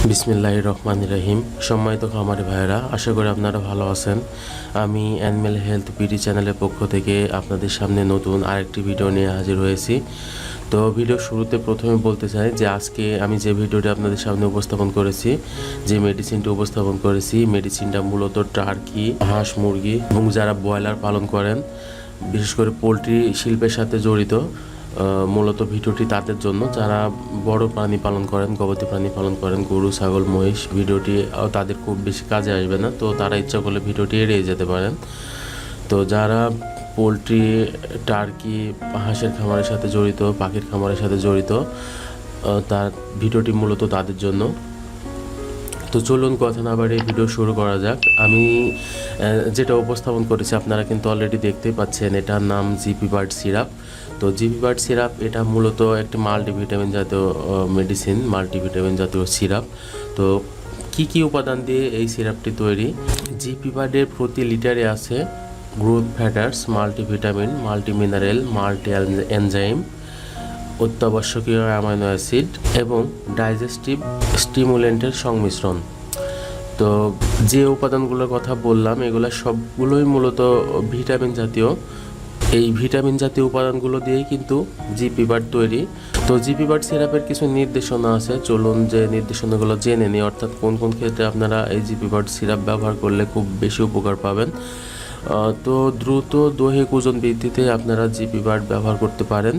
বিসমিল্লাহির রহমানির রহিম। সম্মানিত খামারি ভাইয়েরা, আশা করি আপনারা ভালো আছেন। আমি অ্যানিম্যাল হেলথ বিডি চ্যানেলের পক্ষ থেকে আপনাদের সামনে নতুন আরেকটি ভিডিও নিয়ে হাজির হয়েছি। তো ভিডিও শুরুতে প্রথমে বলতে চাই যে আজকে আমি যে ভিডিওটি আপনাদের সামনে উপস্থাপন করেছি, যে মেডিসিনটি উপস্থাপন করেছি, মেডিসিনটা মূলত টার্কি, হাঁস, মুরগি এবং যারা ব্রয়লার পালন করেন, বিশেষ করে পোলট্রি শিল্পের সাথে জড়িত, মূলত ভিডিওটি তাদের জন্য যারা বড় প্রাণী পালন করেন, গবাদি প্রাণী পালন করেন, গরু, ছাগল, মহিষ। ভিডিওটি তাদের খুব বেশি কাজে আসবে না, তো তারা ইচ্ছা করলে ভিডিওটি এড়িয়ে যেতে পারেন। তো যারা পোলট্রি, টার্কি, হাঁসের খামারের সাথে জড়িত, পাখির খামারের সাথে জড়িত, তার ভিডিওটি মূলত তাদের জন্য। তো চলুন কথা না বাড়িয়ে ভিডিও শুরু করা যাক। আমি যেটা উপস্থাপন করেছি আপনারা কিন্তু অলরেডি দেখতেই পাচ্ছেন, এটার নাম জিপি বার্ড সিরাপ। তো জিপি বার্ড সিরাপ এটা মূলত একটি মাল্টিভিটামিন জাতীয় মেডিসিন, মাল্টিভিটামিন জাতীয় সিরাপ। তো কি কি উপাদান দিয়ে এই সিরাপটি তৈরি? জিপি বার্ডের প্রতি লিটারে আছে growth factors, multivitamin, multimineral, multi enzyme, অত্যাবশ্যকীয় অ্যামাইনো অ্যাসিড এবং ডাইজেস্টিভ স্টিমুলেন্টের সংমিশ্রণ। তো যে উপাদানগুলোর কথা বললাম, এগুলো সবগুলোই মূলত ভিটামিন জাতীয়। এই ভিটামিন জাতীয় উপাদানগুলো দিয়েই কিন্তু জিপি বার্ড তৈরি। তো জিপি বার্ড সিরাপের কিছু নির্দেশনা আছে, চলুন যে নির্দেশনাগুলো জেনে নিই, অর্থাৎ কোন কোন ক্ষেত্রে আপনারা এই জিপি বার্ড সিরাপ ব্যবহার করলে খুব বেশি উপকার পাবেন। তো দ্রুত দৈহিক ওজন বৃদ্ধিতে আপনারা জিপি বার্ড ব্যবহার করতে পারেন।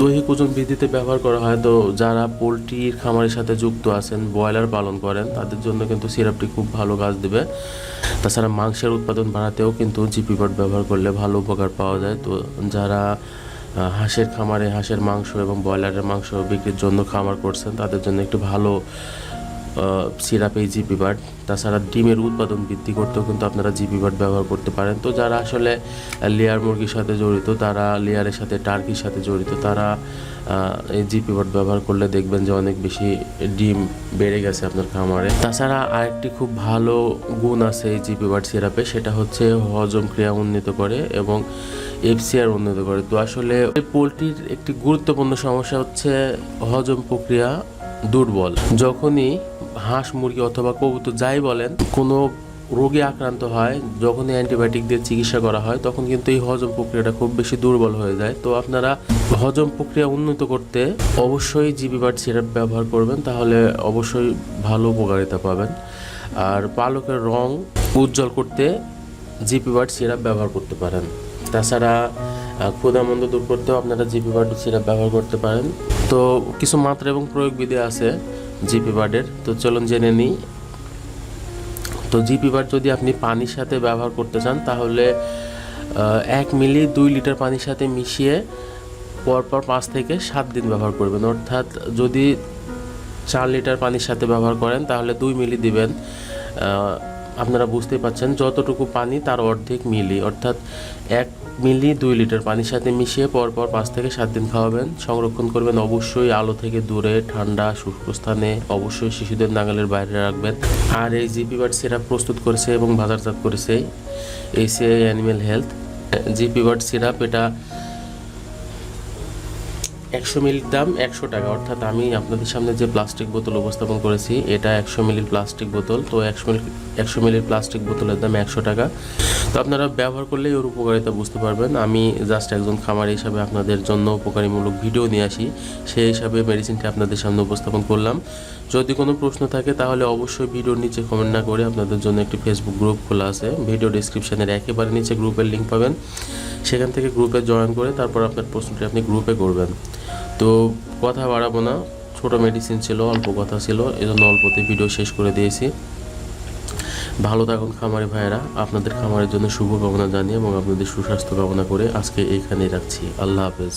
দৈহিক ওজন বৃদ্ধিতে ব্যবহার করা হয়, তো যারা পোলট্রির খামারের সাথে যুক্ত আছেন, ব্রয়লার পালন করেন, তাদের জন্য কিন্তু সিরাপটি খুব ভালো কাজ দেবে। তাছাড়া মাংসের উৎপাদন বাড়াতেও কিন্তু জিপি বার্ড ব্যবহার করলে ভালো উপকার পাওয়া যায়। তো যারা হাঁসের খামারে হাঁসের মাংস এবং ব্রয়লারের মাংস বিক্রির জন্য খামার করছেন, তাদের জন্য একটু ভালো সিরাপ এই জিপি বার্ড। তাছাড়া ডিমের উৎপাদন বৃদ্ধি করতেও কিন্তু আপনারা জিপি বার্ড ব্যবহার করতে পারেন। তো যারা আসলে লেয়ার মুরগির সাথে জড়িত, তারা লেয়ারের সাথে, টার্কির সাথে জড়িত, তারা এই জিপি বার্ড ব্যবহার করলে দেখবেন যে অনেক বেশি ডিম বেড়ে গেছে আপনার খামারে। তাছাড়া আরেকটি খুব ভালো গুণ আছে এই জিপি বার্ড সিরাপে, সেটা হচ্ছে হজম ক্রিয়া উন্নীত করে এবং এফসিআর উন্নীত করে। তো আসলে পোলট্রির একটি গুরুত্বপূর্ণ সমস্যা হচ্ছে হজম প্রক্রিয়া দুর্বল। যখনই হাঁস, মুরগি অথবা কবুতর যাই বলেন, কোনো রোগে আক্রান্ত হয়, যখনই অ্যান্টিবায়োটিক দিয়ে চিকিৎসা করা হয়, তখন কিন্তু এই হজম প্রক্রিয়াটা খুব বেশি দুর্বল হয়ে যায়। তো আপনারা হজম প্রক্রিয়া উন্নত করতে অবশ্যই জিপি বার্ড সিরাপ ব্যবহার করবেন, তাহলে অবশ্যই ভালো উপকারিতা পাবেন। আর পালকের রং উজ্জ্বল করতে জিপি বার্ড সিরাপ ব্যবহার করতে পারেন। তাছাড়া ক্ষুধামন্দ দূর করতেও আপনারা জিপি বার্ড সিরাপ ব্যবহার করতে পারেন। তো কিছু মাত্রা এবং প্রয়োগ বিধি আছে জিপি বার্ডের, তো চলুন জেনে নিই। তো জিপি বার্ড যদি আপনি পানির সাথে ব্যবহার করতে চান, তাহলে 1 মিলি 2 লিটার পানির সাথে মিশিয়ে পরপর 5 থেকে 7 দিন ব্যবহার করবেন। অর্থাৎ যদি 4 লিটার পানির সাথে ব্যবহার করেন, তাহলে 2 মিলি দিবেন। আপনারা বুঝতেই পাচ্ছেন, যতটুকু পানি তার অর্ধেক মিলি, অর্থাৎ 1 মিলি 2 লিটার পানির সাথে মিশিয়ে পরপর 5 থেকে 7 দিন খাওয়াবেন। সংরক্ষণ করবেন অবশ্যই আলো থেকে দূরে, ঠান্ডা শুষ্ক স্থানে, অবশ্যই শিশুদের নাগালের বাইরে রাখবেন। আর এই জিপি বার্ড সিরাপ প্রস্তুত করেছে এবং বাজারজাত করেছে ACI animal health. GP bird syrup এটা 100 মিলির দাম 100 টাকা। অর্থাৎ আমি আপনাদের সামনে যে প্লাস্টিক বোতল উপস্থাপন করেছি, এটা 100 মিলির প্লাস্টিক বোতল। তো 100 মিলির প্লাস্টিক বোতলের দাম 100 টাকা। তো আপনারা ব্যবহার করলেই ওর উপকারিতা বুঝতে পারবেন। আমি জাস্ট একজন খামারি হিসাবে আপনাদের জন্য উপকারীমূলক ভিডিও নিয়ে আসি, সেই হিসাবে মেডিসিনটি আপনাদের সামনে উপস্থাপন করলাম। যদি কোনো প্রশ্ন থাকে তাহলে অবশ্যই ভিডিওর নিচে কমেন্ট না করে, আপনাদের জন্য একটি ফেসবুক গ্রুপ খোলা আছে, ভিডিও ডিসক্রিপশানের একেবারে নিচে গ্রুপের লিঙ্ক পাবেন। সেখান থেকে গ্রুপে জয়েন করে তারপর আপনার প্রশ্নটি আপনি গ্রুপে করবেন। তো কথা বাড়াবো না, ছোট মেডিসিন ছিল, অল্প কথা ছিল, এজন্য অল্পতে ভিডিও শেষ করে দিয়েছি। ভালো থাকুন খামারি ভাইয়েরা, আপনাদের খামারের জন্য শুভকামনা জানিয়ে এবং আপনাদের সুস্বাস্থ্য কামনা করে আজকে এইখানেই রাখছি। আল্লাহ হাফেজ।